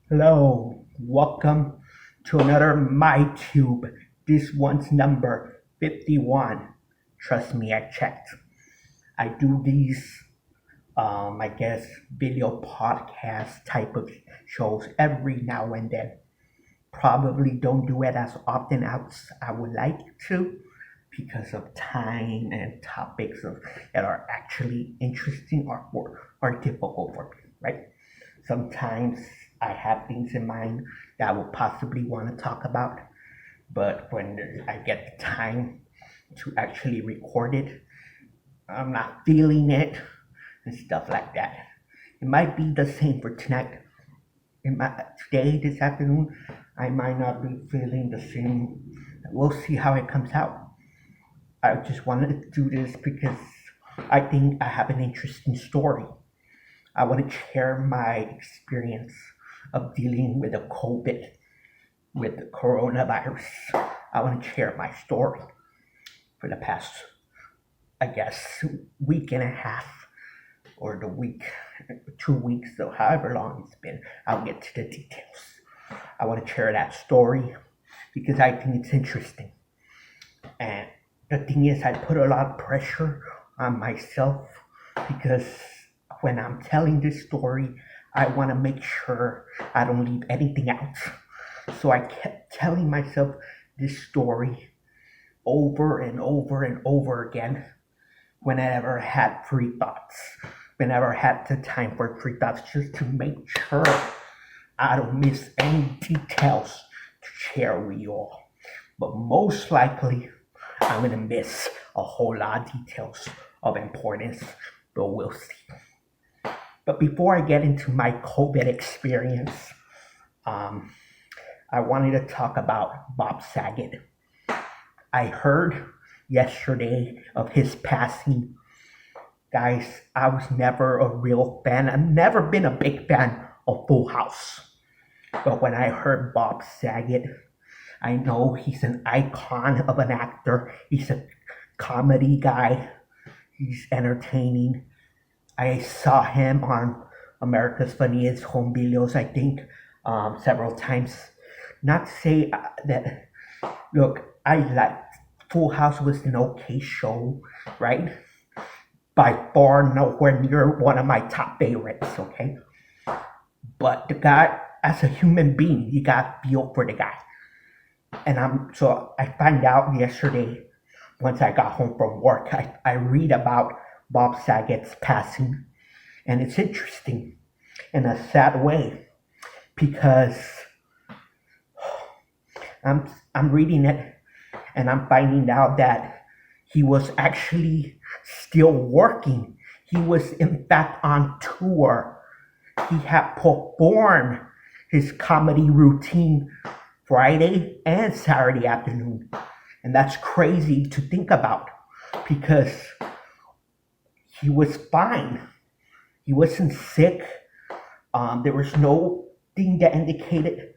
Hello, welcome to another MyTube. This one's number 51. Trust me, I checked. I do these, I guess, video podcast type of shows every now and then. Probably don't do it as often as I would like to because of time and topics that are actually interesting or difficult for me, right? Sometimes I have things in mind that I will possibly want to talk about, but when I get the time to actually record it, I'm not feeling it and stuff like that. It might be the same for tonight. Today, this afternoon, I might not be feeling the same. We'll see how it comes out. I just wanted to do this because I think I have an interesting story. I want to share my experience of dealing with the COVID, with the coronavirus. I want to share my story for the past, I guess, week and a half or the week, 2 weeks, so however long it's been. I'll get to the details. I want to share that story because I think it's interesting. And the thing is, I put a lot of pressure on myself because when I'm telling this story, I want to make sure I don't leave anything out. So I kept telling myself this story over and over and over again whenever I had free thoughts, whenever I had the time for free thoughts, just to make sure I don't miss any details to share with you all. But most likely, I'm going to miss a whole lot of details of importance, but we'll see. But before I get into my COVID experience, I wanted to talk about Bob Saget. I heard yesterday of his passing. Guys, I was never a real fan. I've never been a big fan of Full House. But when I heard Bob Saget, I know he's an icon of an actor. He's a comedy guy. He's entertaining. I saw him on America's Funniest Home Videos, I think, several times. Not to say that, look, I like Full House was an okay show, right? By far, nowhere near one of my top favorites, okay? But the guy, as a human being, you got to feel for the guy. And so I found out yesterday, once I got home from work, I read about Bob Saget's passing, and it's interesting in a sad way because I'm reading it and I'm finding out that he was actually still working. He was in fact on tour. He had performed his comedy routine Friday and Saturday afternoon. And that's crazy to think about because he was fine. He wasn't sick. There was no thing that indicated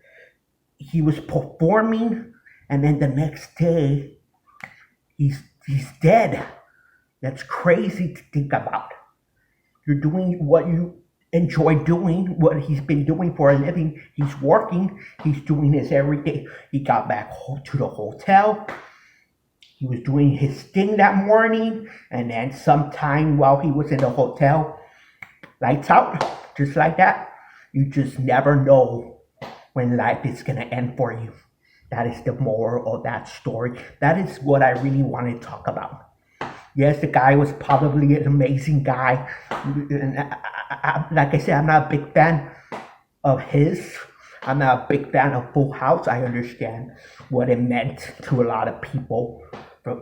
he was performing, and then the next day he's dead. That's crazy to think about. You're doing what you enjoy doing, what he's been doing for a living. He's working. He's doing this every day. He got back to the hotel. He was doing his thing that morning, and then sometime while he was in the hotel, lights out, just like that. You just never know when life is going to end for you. That is the moral of that story. That is what I really want to talk about. Yes, the guy was probably an amazing guy. And like I said, I'm not a big fan of his. I'm not a big fan of Full House. I understand what it meant to a lot of people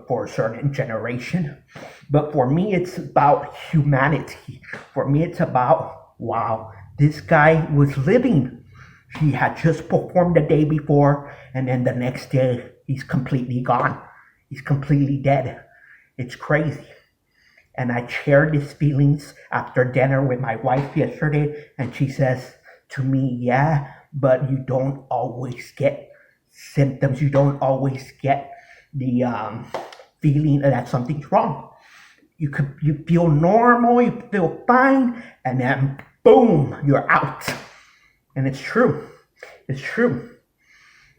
for a certain generation. But for me, it's about humanity. For me, it's about, wow, this guy was living. He had just performed the day before, and then the next day, he's completely gone. He's completely dead. It's crazy. And I shared these feelings after dinner with my wife yesterday, and she says to me, yeah, but you don't always get symptoms. You don't always get the feeling that something's wrong. You feel normal, you feel fine, and then boom, you're out. And it's true. It's true.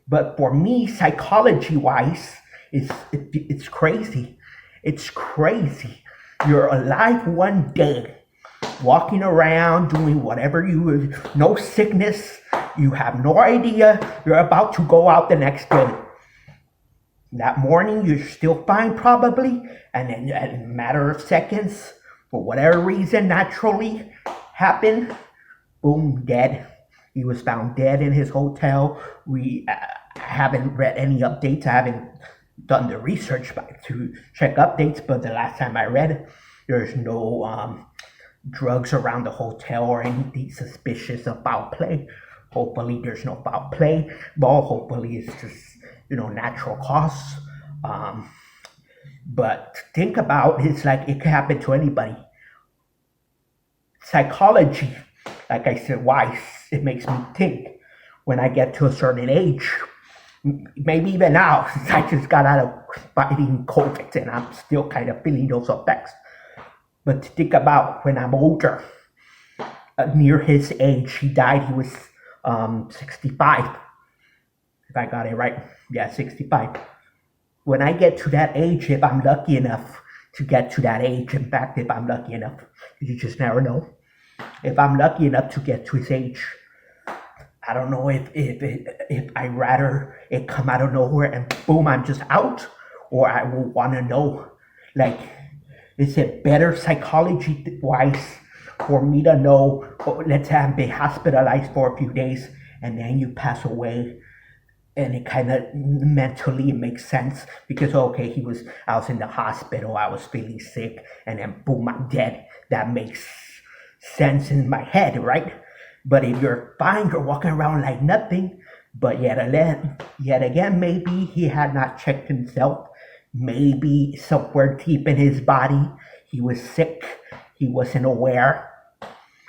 But for me, psychology-wise, it's crazy. It's crazy. You're alive one day, walking around, doing whatever no sickness. You have no idea you're about to go out the next day. That morning, you're still fine probably, and then in a matter of seconds, for whatever reason, naturally happened, boom, dead. He was found dead in his hotel. We haven't read any updates. I haven't done the research to check updates, but the last time I read, there's no drugs around the hotel or anything suspicious of foul play. Hopefully, there's no foul play. Well, hopefully, it's just natural cause. But think about it's like it could happen to anybody. Psychology, like I said, why it makes me think when I get to a certain age, maybe even now, since I just got out of fighting COVID and I'm still kind of feeling those effects. But to think about when I'm older, near his age, he died, he was 65. If I got it right, yeah, 65. When I get to that age, if I'm lucky enough to get to that age, in fact, if I'm lucky enough, you just never know. If I'm lucky enough to get to his age, I don't know if I rather it come out of nowhere and boom, I'm just out, or I will want to know, like, is it better psychology-wise for me to know, let's say I've been hospitalized for a few days and then you pass away, and it kind of mentally makes sense because, okay, I was in the hospital, I was feeling sick, and then boom, I'm dead. That makes sense in my head, right? But if you're fine, you're walking around like nothing, but yet again, maybe he had not checked himself. Maybe somewhere deep in his body, he was sick, he wasn't aware,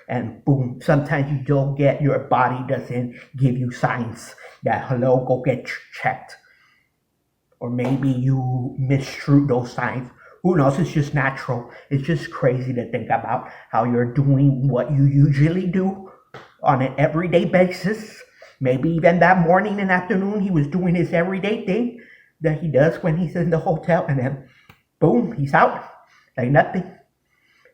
and boom, sometimes your body doesn't give you signs that, hello, go get checked. Or maybe you misdrew those signs. Who knows? It's just natural. It's just crazy to think about how you're doing what you usually do on an everyday basis. Maybe even that morning and afternoon, he was doing his everyday thing that he does when he's in the hotel, and then boom, he's out like nothing.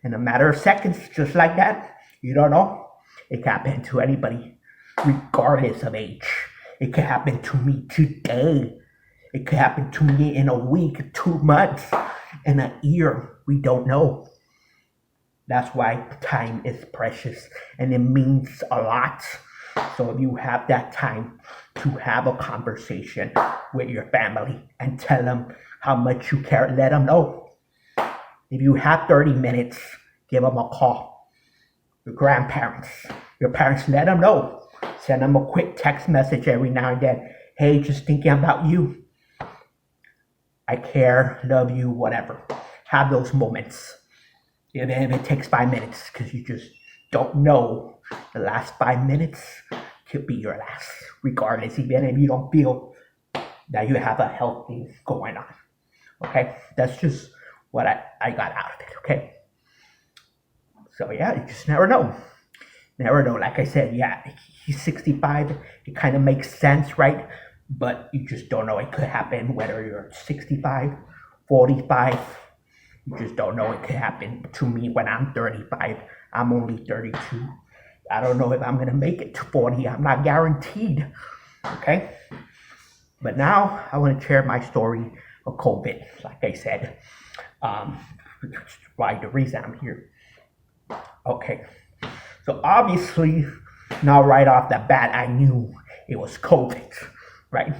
In a matter of seconds, just like that. You don't know. It can happen to anybody, regardless of age. It could happen to me today. It could happen to me in a week, 2 months, in a year. We don't know. That's why time is precious and it means a lot. So if you have that time to have a conversation with your family and tell them how much you care, let them know. If you have 30 minutes, give them a call. Your grandparents, your parents, let them know. Send them a quick text message every now and then. Hey, just thinking about you. I care, love you, whatever. Have those moments. Even if it takes 5 minutes, because you just don't know. The last 5 minutes could be your last, regardless, even if you don't feel that you have a health thing going on. Okay? That's just what I got out of it, okay? So yeah, you just never know. Never know. Like I said, yeah, he's 65. It kind of makes sense, right? But you just don't know. It could happen whether you're 65, 45. You just don't know. It could happen to me when I'm 35. I'm only 32. I don't know if I'm going to make it to 40. I'm not guaranteed. Okay? But now I want to share my story of COVID. Like I said, why the reason I'm here. Okay. So obviously, now right off the bat, I knew it was COVID, right?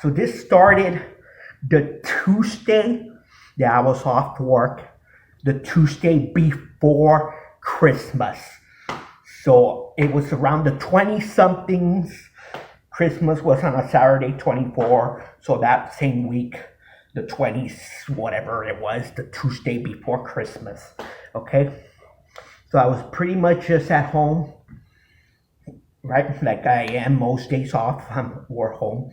So this started the Tuesday that I was off work, the Tuesday before Christmas. So it was around the 20-somethings. Christmas was on a Saturday, 24. So that same week, the 20s, whatever it was, the Tuesday before Christmas, okay? So I was pretty much just at home, right? Like I am most days off, we're home.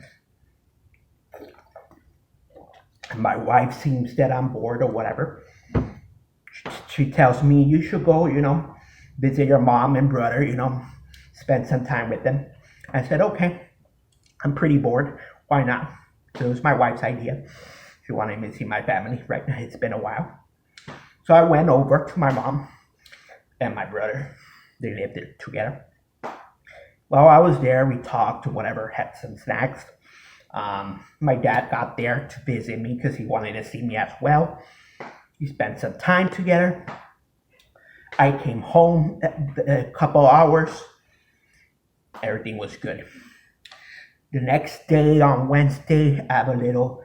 My wife seems that I'm bored or whatever. She tells me, you should go, visit your mom and brother, spend some time with them. I said, okay, I'm pretty bored. Why not? So it was my wife's idea. She wanted me to see my family. Right now, it's been a while. So I went over to my mom and my brother. They lived together. While I was there, we talked, whatever, had some snacks. My dad got there to visit me because he wanted to see me as well. We spent some time together. I came home a couple hours. Everything was good. The next day, on Wednesday, I have a little,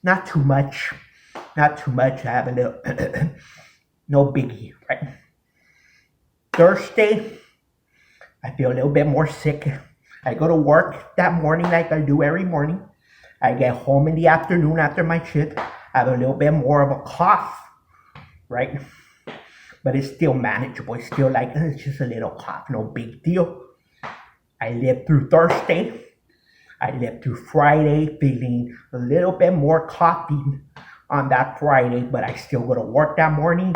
not too much. I have a little, no biggie, right? Thursday, I feel a little bit more sick. I go to work that morning like I do every morning. I get home in the afternoon after my shift. I have a little bit more of a cough, right? But it's still manageable. It's still like, it's just a little cough, no big deal. I lived through Thursday. I lived through Friday, feeling a little bit more coughing on that Friday, but I still go to work that morning,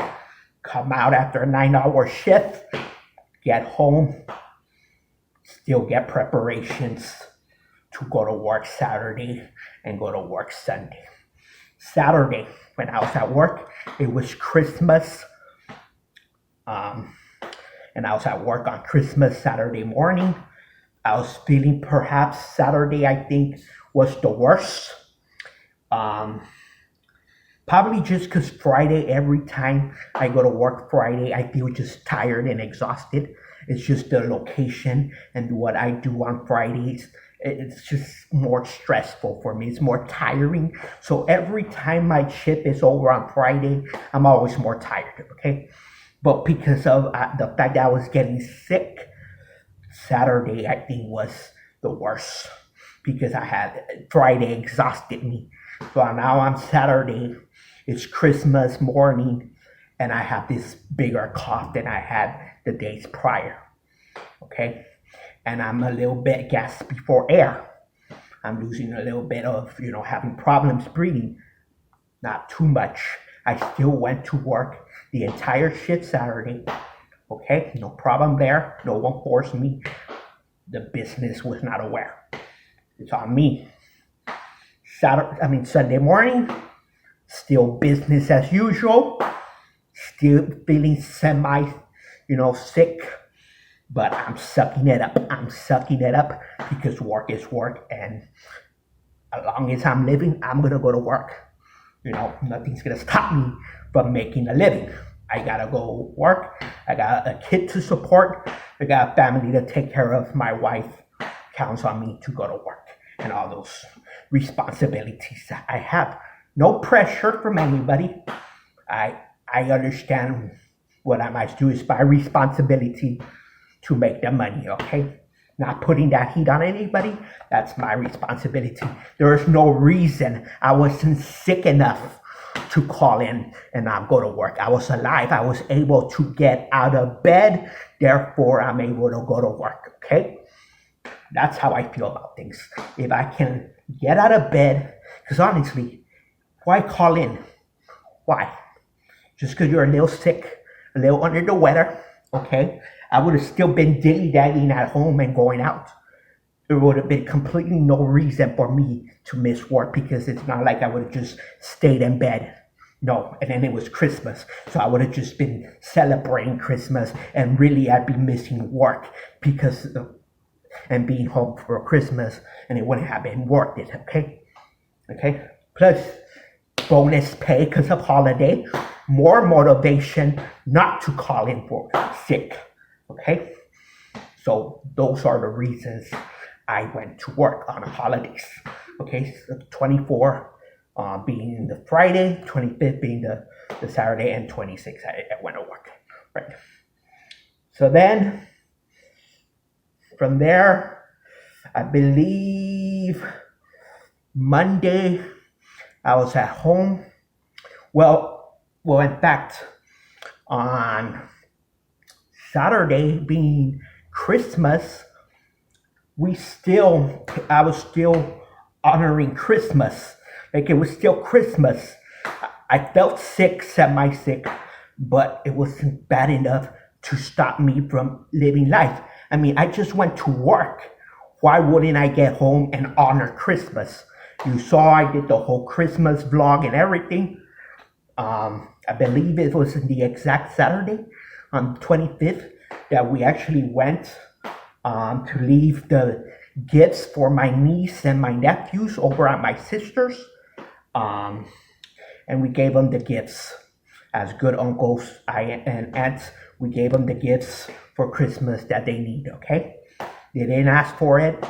come out after a 9-hour shift, get home, still get preparations to go to work Saturday and go to work Sunday. Saturday, when I was at work, it was Christmas, and I was at work on Christmas Saturday morning. I was feeling perhaps Saturday, I think, was the worst. Probably just because Friday, every time I go to work Friday, I feel just tired and exhausted. It's just the location and what I do on Fridays. It's just more stressful for me. It's more tiring. So every time my shift is over on Friday, I'm always more tired, okay? But because of the fact that I was getting sick, Saturday, I think, was the worst because I had Friday exhausted me. So now on Saturday, it's Christmas morning, and I have this bigger cough than I had the days prior. Okay? And I'm a little bit gaspy for air. I'm losing a little bit of, having problems breathing. Not too much. I still went to work the entire shift Saturday. Okay, no problem there. No one forced me. The business was not aware. It's on me. Sunday morning, still business as usual. Still feeling sick, but I'm sucking it up. Because work is work, and as long as I'm living, I'm gonna go to work. Nothing's gonna stop me from making a living. I gotta go work. I got a kid to support. I got a family to take care of. My wife counts on me to go to work and all those responsibilities that I have. No pressure from anybody. I understand what I must do is my responsibility to make the money, okay? Not putting that heat on anybody. That's my responsibility. There is no reason I wasn't sick enough to call in and not go to work. I was alive. I was able to get out of bed. Therefore, I'm able to go to work, okay? That's how I feel about things. If I can get out of bed, because honestly, why call in? Why? Just because you're a little sick, a little under the weather, okay? I would have still been dilly-dallying at home and going out. There would have been completely no reason for me to miss work because it's not like I would have just stayed in bed. No, and then it was Christmas. So I would have just been celebrating Christmas and really I'd be missing work and being home for Christmas, and it wouldn't have been worth it, okay? Okay? Plus, bonus pay because of holiday, more motivation not to call in for sick, okay? So those are the reasons I went to work on holidays, okay? So 24 being the Friday, 25th being the Saturday, and 26th I went to work, right? So then, from there, I believe Monday, I was at home. Well, in fact, on Saturday being Christmas, I was still honoring Christmas. Like it was still Christmas. I felt sick, semi-sick, but it wasn't bad enough to stop me from living life. I mean, I just went to work. Why wouldn't I get home and honor Christmas? You saw I did the whole Christmas vlog and everything. I believe it was the exact Saturday on the 25th that we actually went to leave the gifts for my niece and my nephews over at my sister's. And we gave them the gifts as good uncles and aunts. We gave them the gifts for Christmas that they need, okay? They didn't ask for it,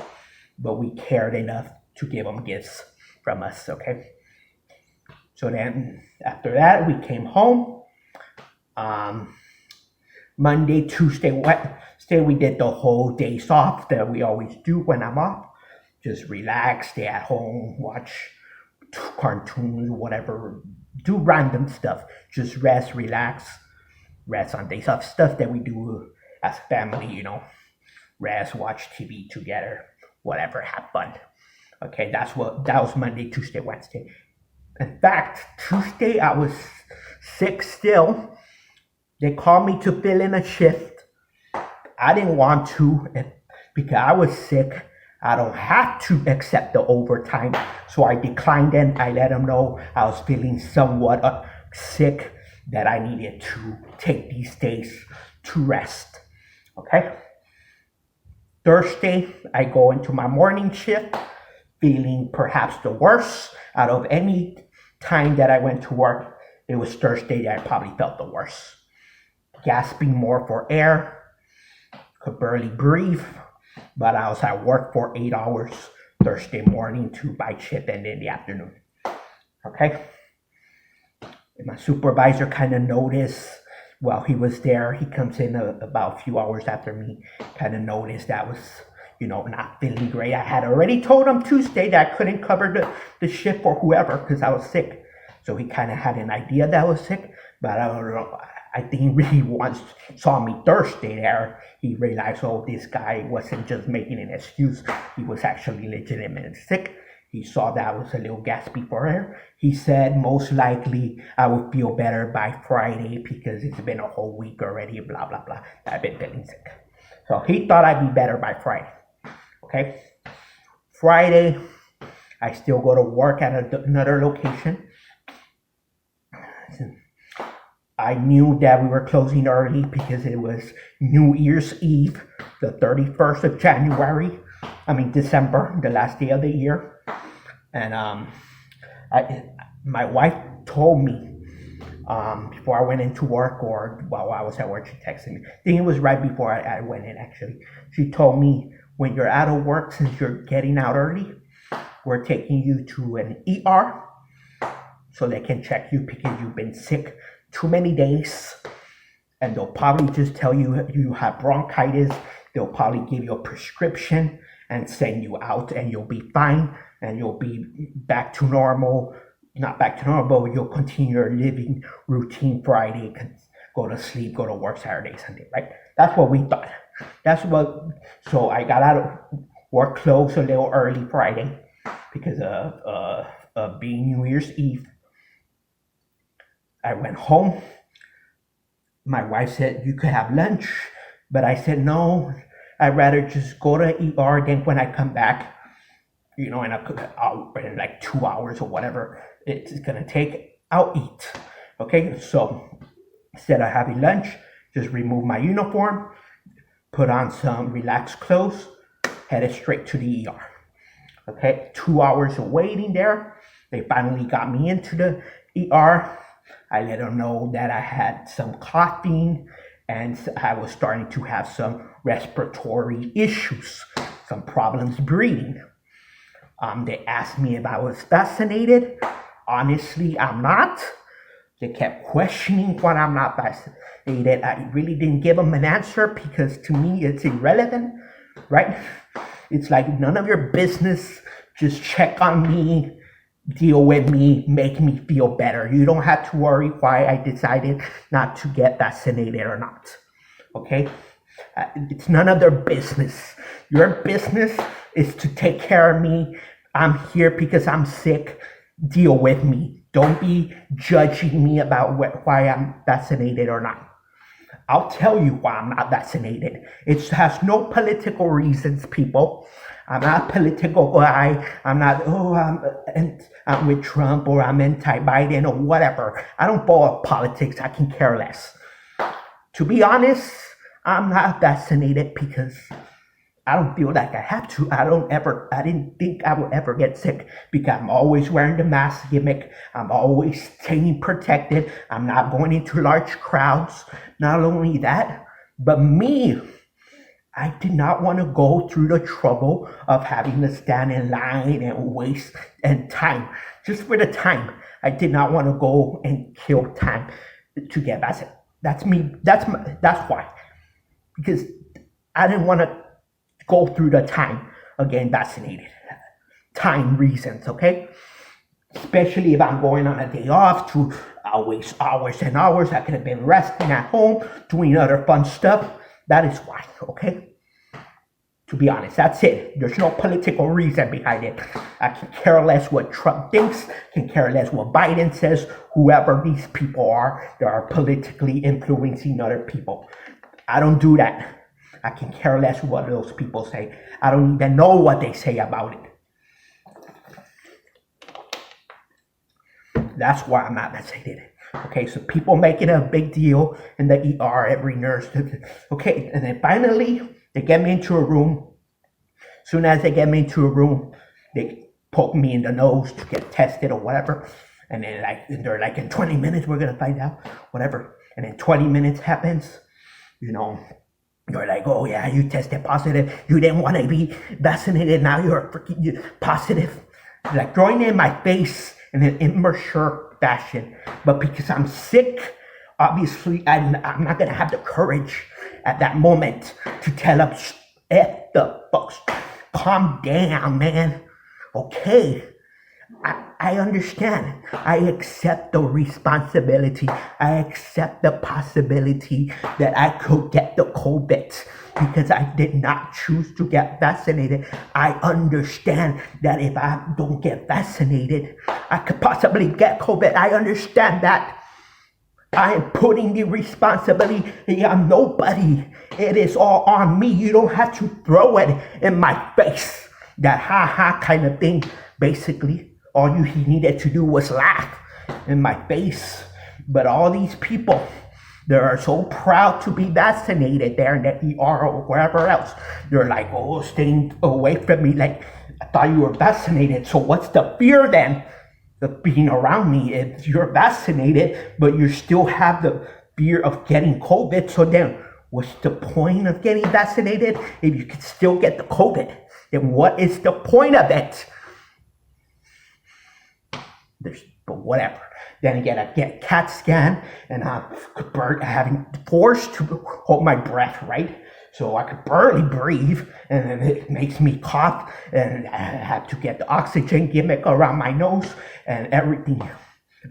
but we cared enough to give them gifts from us, okay? So then after that, we came home. Monday, Tuesday, Wednesday, we did the whole days off that we always do when I'm off. Just relax, stay at home, watch cartoons, whatever, do random stuff. Just rest, relax, rest on days off. Stuff that we do as family, you know. Rest, watch TV together, whatever, have fun. Okay, that was Monday, Tuesday, Wednesday. In fact, Tuesday I was sick still. They called me to fill in a shift. I didn't want to because I was sick. I don't have to accept the overtime. So I declined and I let them know I was feeling somewhat sick, that I needed to take these days to rest. Okay? Thursday, I go into my morning shift feeling perhaps the worst out of any time that I went to work. It was Thursday that I probably felt the worst. Gasping more for air, could barely breathe, but I was at work for 8 hours Thursday morning to by shift and in the afternoon. Okay? And my supervisor kind of noticed while he was there. He comes in about a few hours after me, kind of noticed that I was, not feeling great. I had already told him Tuesday that I couldn't cover the shift for whoever because I was sick. So he kind of had an idea that I was sick, but I don't know. I think he really once saw me Thursday there. He realized, this guy wasn't just making an excuse. He was actually legitimately sick. He saw that I was a little gaspy for air. He said most likely I would feel better by Friday because it's been a whole week already, blah, blah, blah. I've been feeling sick. So he thought I'd be better by Friday. Okay? Friday, I still go to work at another location. I knew that we were closing early because it was New Year's Eve, the 31st of December, the last day of the year. And my wife told me before I went into work, or while I was at work, she texted me. I think it was right before I went in, actually. She told me, when you're out of work, since you're getting out early, we're taking you to an ER so they can check you because you've been sick too many days, and they'll probably just tell you you have bronchitis. They'll probably give you a prescription and send you out, and you'll be fine, and you'll be back to normal. Not back to normal, but you'll continue your living routine Friday, go to sleep, go to work Saturday, Sunday, right? That's what we thought. So I got out of work close a little early Friday because of being New Year's Eve. I went home. My wife said, you could have lunch. But I said, no, I'd rather just go to ER. Then when I come back, in like 2 hours or whatever it's going to take, I'll eat. Okay, so instead of having lunch, just remove my uniform, put on some relaxed clothes, headed straight to the ER. Okay, 2 hours of waiting there. They finally got me into the ER. I let them know that I had some coughing and I was starting to have some respiratory issues, some problems breathing. They asked me if I was vaccinated. Honestly, I'm not. They kept questioning why I'm not vaccinated. I really didn't give them an answer because to me it's irrelevant, right? It's like none of your business. Just check on me, deal with me, make me feel better. You don't have to worry why I decided not to get vaccinated or not. Okay? It's none of their business. Your business is to take care of me. I'm here because I'm sick. Deal with me. Don't be judging me about why I'm vaccinated or not. I'll tell you why I'm not vaccinated. It has no political reasons, people. I'm not a political guy. I'm not, I'm with Trump or I'm anti-Biden or whatever. I don't follow politics. I can care less. To be honest, I'm not vaccinated because I don't feel like I have to. I didn't think I would ever get sick because I'm always wearing the mask gimmick. I'm always staying protected. I'm not going into large crowds. Not only that, but me, I did not want to go through the trouble of having to stand in line and waste and time. Just for the time. I did not want to go and kill time to get vaccinated. That's me. That's why. Because I didn't want to go through the time of getting vaccinated. Time reasons, okay? Especially if I'm going on a day off to waste hours and hours. I could have been resting at home, doing other fun stuff. That is why, okay? To be honest, that's it. There's no political reason behind it. I can care less what Trump thinks, can care less what Biden says, whoever these people are that are politically influencing other people. I don't do that. I can care less what those people say. I don't even know what they say about it. That's why I'm not vaccinated. Okay, so people making a big deal in the ER, every nurse. Okay, and then finally, they get me into a room. As soon as they get me into a room, they poke me in the nose to get tested or whatever. And then they're like, in 20 minutes, we're going to find out, whatever. And then 20 minutes happens, You're like, oh yeah, you tested positive. You didn't want to be vaccinated. Now you're freaking positive. Like throwing it in my face in an immature fashion. But because I'm sick, obviously I'm not going to have the courage at that moment to tell them, F the fucks. Calm down, man. Okay. I understand. I accept the responsibility. I accept the possibility that I could get the COVID because I did not choose to get vaccinated. I understand that if I don't get vaccinated, I could possibly get COVID. I understand that. I am putting the responsibility on nobody. It is all on me. You don't have to throw it in my face. That ha-ha kind of thing, basically. All you needed to do was laugh in my face. But all these people, they are so proud to be vaccinated there in the ER or wherever else. They're like, oh, staying away from me. Like, I thought you were vaccinated. So what's the fear then of being around me? If you're vaccinated, but you still have the fear of getting COVID. So then what's the point of getting vaccinated if you can still get the COVID? Then what is the point of it? But whatever. Then again, I get CAT scan and I'm having forced to hold my breath, right? So I could barely breathe and then it makes me cough and I have to get the oxygen gimmick around my nose and everything.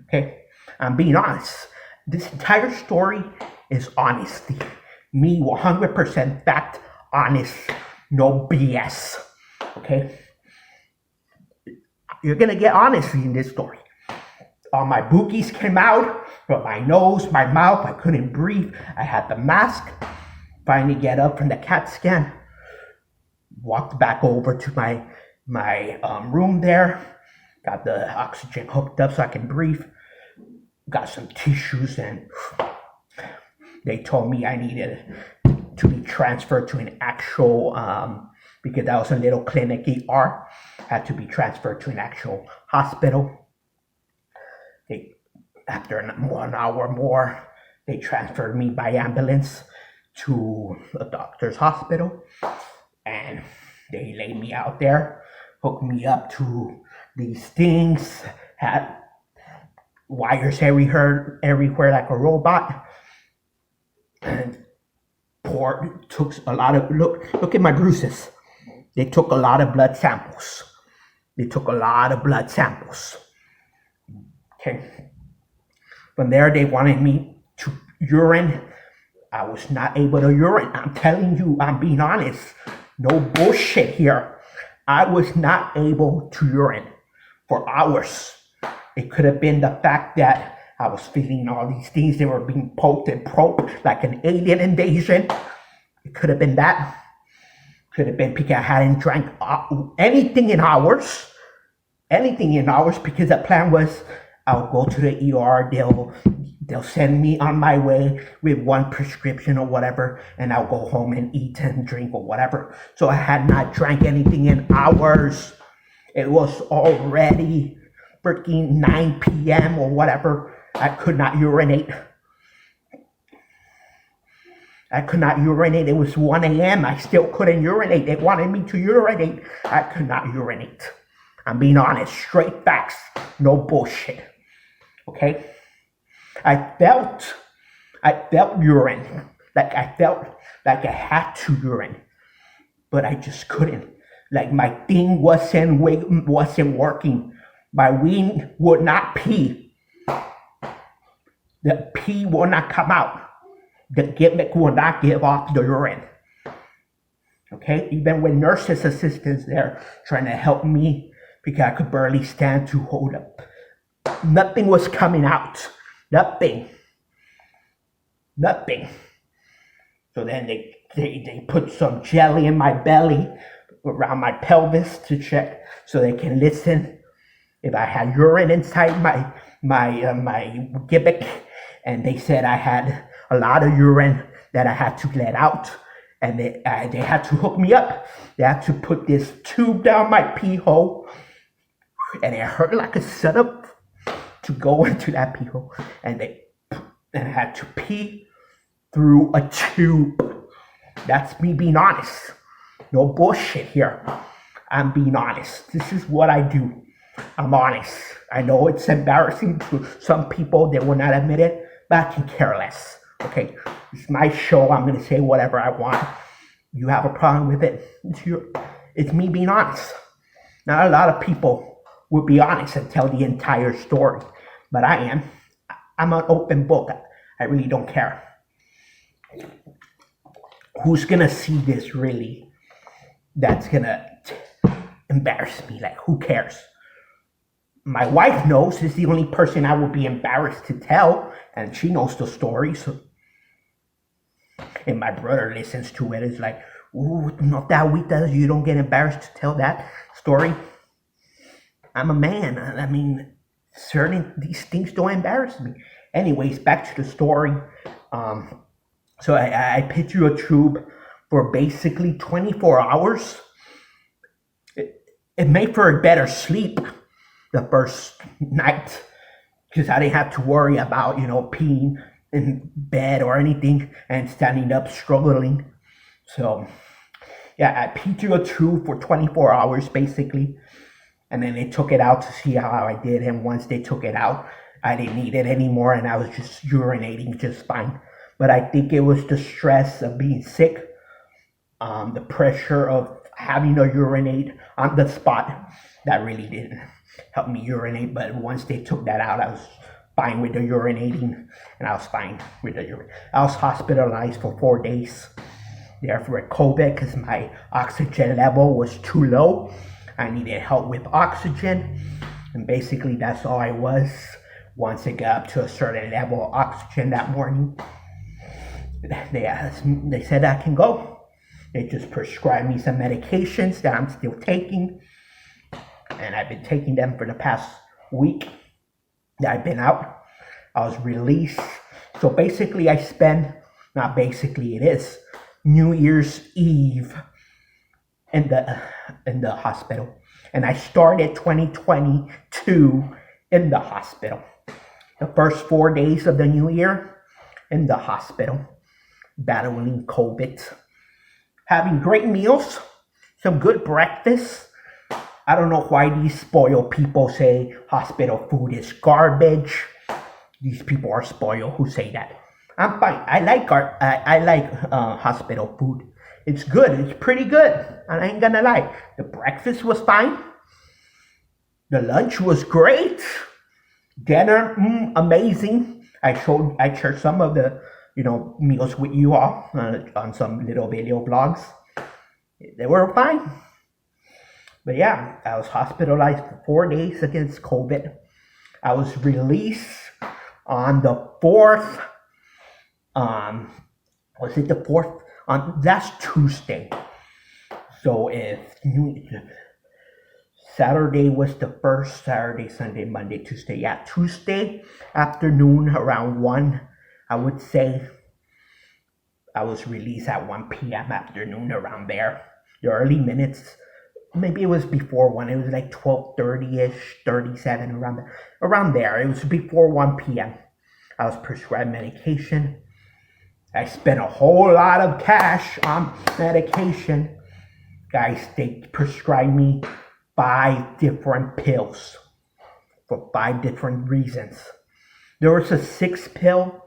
Okay? I'm being honest. This entire story is honesty. Me 100% fact, honest, no BS. Okay? You're gonna get honesty in this story. All my boogies came out from my nose, my mouth. I couldn't breathe. I had the mask. Finally get up from the CAT scan. Walked back over to my room there. Got the oxygen hooked up so I can breathe. Got some tissues and they told me I needed to be transferred to an actual, because that was a little clinic ER, had to be transferred to an actual hospital. After 1 hour more, they transferred me by ambulance to a doctor's hospital, and they laid me out there, hooked me up to these things, had wires everywhere like a robot, and took a lot of, look at my bruises. They took a lot of blood samples. Okay. From there, they wanted me to urine. I was not able to urine. I'm telling you, I'm being honest. No bullshit here. I was not able to urine for hours. It could have been the fact that I was feeling all these things. They were being poked and probed like an alien invasion. It could have been that. Could have been because I hadn't drank anything in hours. Because the plan was I'll go to the ER. They'll send me on my way with one prescription or whatever, and I'll go home and eat and drink or whatever. So I had not drank anything in hours. It was already freaking 9 p.m. or whatever. I could not urinate. It was 1 a.m. I still couldn't urinate. They wanted me to urinate. I could not urinate. I'm being honest. Straight facts. No bullshit. Okay? I felt urine. I felt like I had to urine. But I just couldn't. Like my thing wasn't working. My ween would not pee. The pee will not come out. The gimmick will not give off the urine. Okay? Even with nurses' assistants there trying to help me because I could barely stand to hold up. Nothing was coming out. Nothing. So then they put some jelly in my belly around my pelvis to check so they can listen if I had urine inside my gimmick. And they said I had a lot of urine that I had to let out, and they had to hook me up. They had to put this tube down my pee hole, and it hurt like a setup to go into that pee hole, and I had to pee through a tube. That's me being honest. No bullshit here. I'm being honest. This is what I do. I'm honest. I know it's embarrassing to some people. They will not admit it, but I can care less. Okay, it's my show. I'm going to say whatever I want. You have a problem with it, it's me being honest. Not a lot of people would be honest and tell the entire story, but I am. I'm an open book. I really don't care. Who's going to see this really? That's going to embarrass me. Like, who cares? My wife knows. Is the only person I would be embarrassed to tell, and she knows the story. So, and my brother listens to it. It's like, ooh, not that we does. You don't get embarrassed to tell that story. I'm a man. I mean, these things don't embarrass me. Anyways, back to the story. So I pitched you a tube for basically 24 hours. It made for a better sleep the first night because I didn't have to worry about, peeing in bed or anything and standing up struggling. So, yeah, I pitched you a tube for 24 hours basically. And then they took it out to see how I did. And once they took it out, I didn't need it anymore and I was just urinating just fine. But I think it was the stress of being sick, the pressure of having to urinate on the spot that really didn't help me urinate. But once they took that out, I was fine with the urinating and I was fine with the urine. I was hospitalized for 4 days there for COVID because my oxygen level was too low. I needed help with oxygen, and basically that's all I was. Once it got up to a certain level of oxygen that morning, they said I can go. They just prescribed me some medications that I'm still taking, and I've been taking them for the past week that I've been out. I was released. So basically it is New Year's Eve in the hospital. And I started 2022 in the hospital. The first 4 days of the new year in the hospital, battling COVID. Having great meals, some good breakfast. I don't know why these spoiled people say hospital food is garbage. These people are spoiled who say that. I'm fine. I like hospital food. It's good. It's pretty good. And I ain't gonna lie. The breakfast was fine. The lunch was great. Dinner, amazing. I shared some of the meals with you all on some little video blogs. They were fine. But yeah, I was hospitalized for 4 days against COVID. I was released on the 4th. Was it the 4th? That's Tuesday. So if Saturday was the 1st, Saturday, Sunday, Monday, Tuesday. Yeah, Tuesday afternoon around 1, I would say. I was released at 1 p.m. afternoon around there. The early minutes, maybe it was before 1. It was like 12:30-ish, 37, around there. It was before 1 p.m. I was prescribed medication. I spent a whole lot of cash on medication. Guys, they prescribed me 5 different pills for 5 different reasons. There was a 6th pill,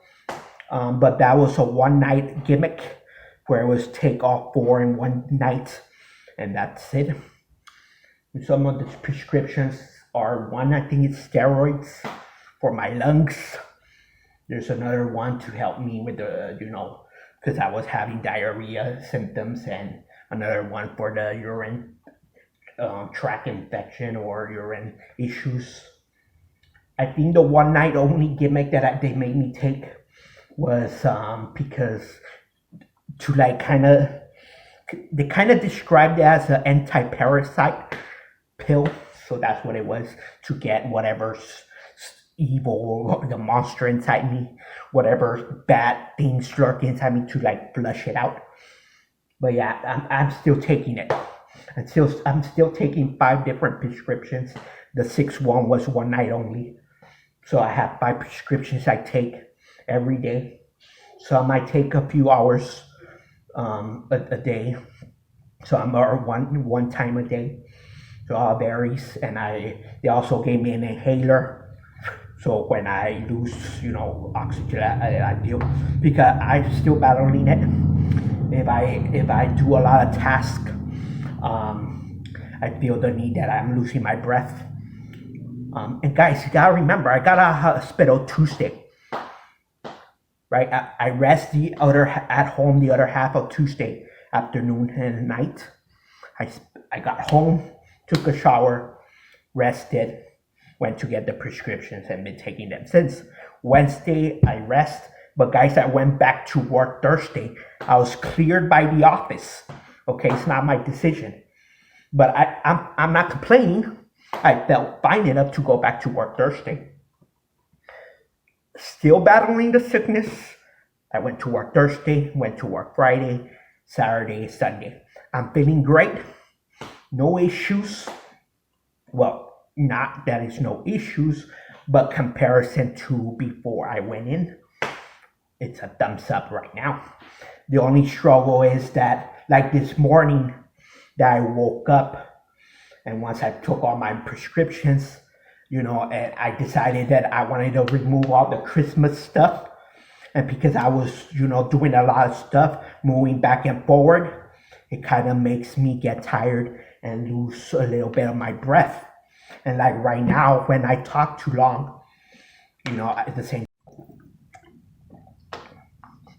but that was a one-night gimmick where it was take all 4 in one night, and that's it. Some of the prescriptions are one, I think it's steroids for my lungs. There's another one to help me with the, because I was having diarrhea symptoms, and another one for the urine tract infection or urine issues. I think the one night only gimmick that they made me take was because to they kind of described it as an anti-parasite pill, so that's what it was, to get whatever's evil, the monster inside me, whatever bad things lurk inside me, to flush it out. But yeah, I'm still taking it. I'm still taking 5 different prescriptions. The 6th one was one night only. So I have 5 prescriptions I take every day. So I might take a few hours a day. So I'm one time a day. So all varies. And they also gave me an inhaler. So when I lose, oxygen, I feel, because I'm still battling it. If I do a lot of tasks, I feel the need that I'm losing my breath. And guys, you gotta remember, I got out of hospital Tuesday, right? I rest at home the other half of Tuesday afternoon and night. I got home, took a shower, rested, went to get the prescriptions, and been taking them since Wednesday. I rest, but guys, I went back to work Thursday. I was cleared by the office. Okay, it's not my decision, but I'm not complaining. I felt fine enough to go back to work Thursday. Still battling the sickness. I went to work Thursday, went to work Friday, Saturday, Sunday. I'm feeling great. No issues. Well, not that it's no issues, but comparison to before I went in, it's a thumbs up right now. The only struggle is that, like this morning, that I woke up, and once I took all my prescriptions, and I decided that I wanted to remove all the Christmas stuff. And because I was, doing a lot of stuff, moving back and forward, it kind of makes me get tired and lose a little bit of my breath. And like right now, when I talk too long, at the same.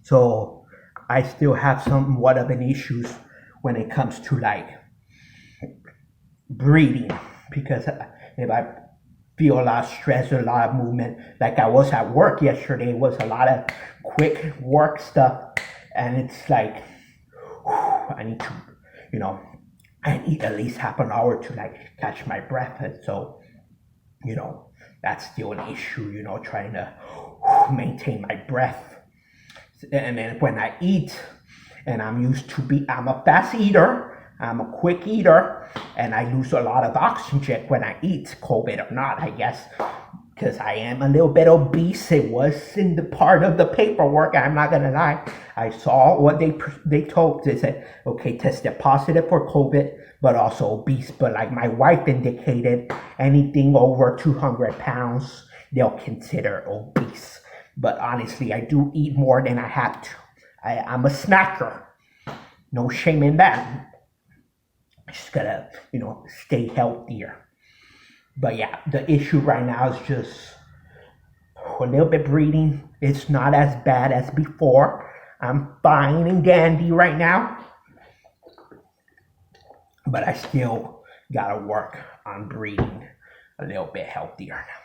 So I still have somewhat of an issues when it comes to breathing, because if I feel a lot of stress or a lot of movement, like I was at work yesterday, it was a lot of quick work stuff, and it's like, I need to, I need at least half an hour to catch my breath. And so, that's still an issue, trying to maintain my breath. And then when I eat, and I'm a fast eater, I'm a quick eater, and I lose a lot of oxygen when I eat, COVID or not, I guess, because I am a little bit obese. It was in the part of the paperwork, I'm not gonna lie. I saw what they told. They said, okay, tested positive for COVID, but also obese. But like my wife indicated, anything over 200 pounds, they'll consider obese. But honestly, I do eat more than I have to. I'm a snacker. No shame in that. Just gotta, stay healthier. But yeah, the issue right now is just a little bit breathing. It's not as bad as before. I'm fine and dandy right now. But I still gotta work on breathing a little bit healthier now.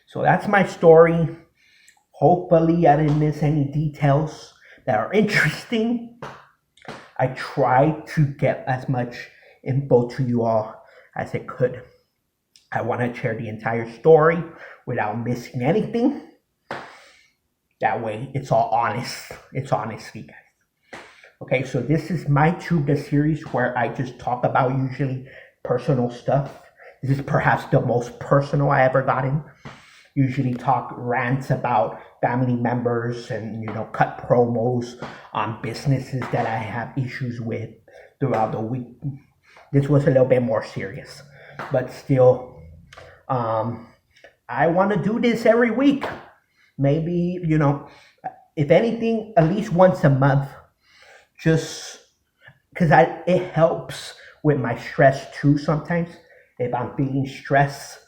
So that's my story. Hopefully, I didn't miss any details that are interesting. I tried to get as much info to you all as I could. I want to share the entire story without missing anything. That way, it's all honest. It's honesty, guys. Okay, so this is MyTube, the series where I just talk about usually personal stuff. This is perhaps the most personal I ever gotten. Usually talk rants about family members and, cut promos on businesses that I have issues with throughout the week. This was a little bit more serious, but still, I want to do this every week. Maybe, if anything, at least once a month, just because it helps with my stress too sometimes. If I'm feeling stressed,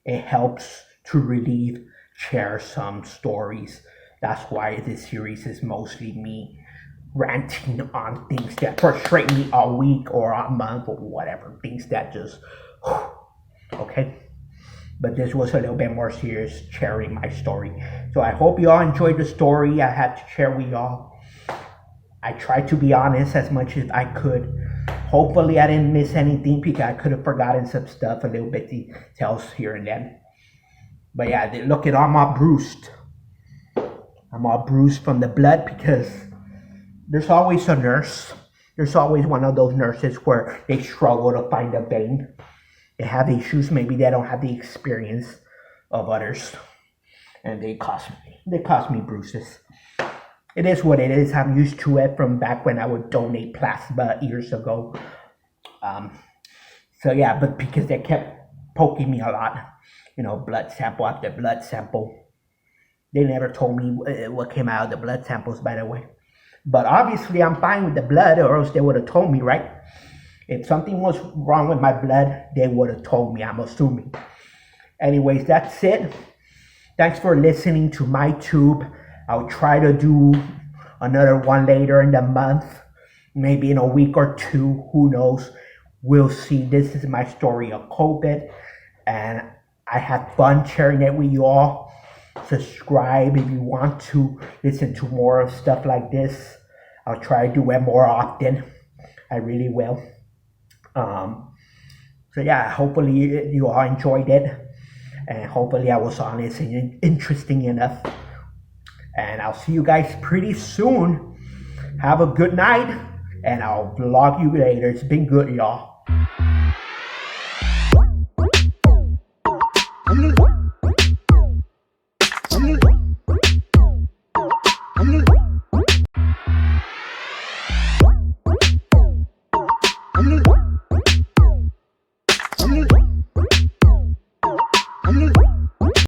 it helps to relieve, share some stories. That's why this series is mostly me ranting on things that frustrate me all week or a month or whatever. Things that just, okay? But this was a little bit more serious, sharing my story. So I hope you all enjoyed the story I had to share with y'all. I tried to be honest as much as I could. Hopefully I didn't miss anything because I could have forgotten some stuff, a little bit details here and then. But yeah, look at I'm all bruised. I'm all bruised from the blood because there's always a nurse. There's always one of those nurses where they struggle to find a vein. They have issues. Maybe they don't have the experience of others. And they cost me bruises. It is what it is. I'm used to it from back when I would donate plasma years ago. So yeah, but because they kept poking me a lot. Blood sample after blood sample. They never told me what came out of the blood samples, by the way. But obviously, I'm fine with the blood, or else they would have told me, right? If something was wrong with my blood, they would have told me, I'm assuming. Anyways, that's it. Thanks for listening to MyTube. I'll try to do another one later in the month. Maybe in a week or two. Who knows? We'll see. This is my story of COVID. And I had fun sharing it with you all. Subscribe if you want to listen to more of stuff like this. I'll try to do it more often. I really will. So yeah, hopefully you all enjoyed it. And hopefully I was honest and interesting enough. And I'll see you guys pretty soon. Have a good night. And I'll vlog you later. It's been good, y'all. I'm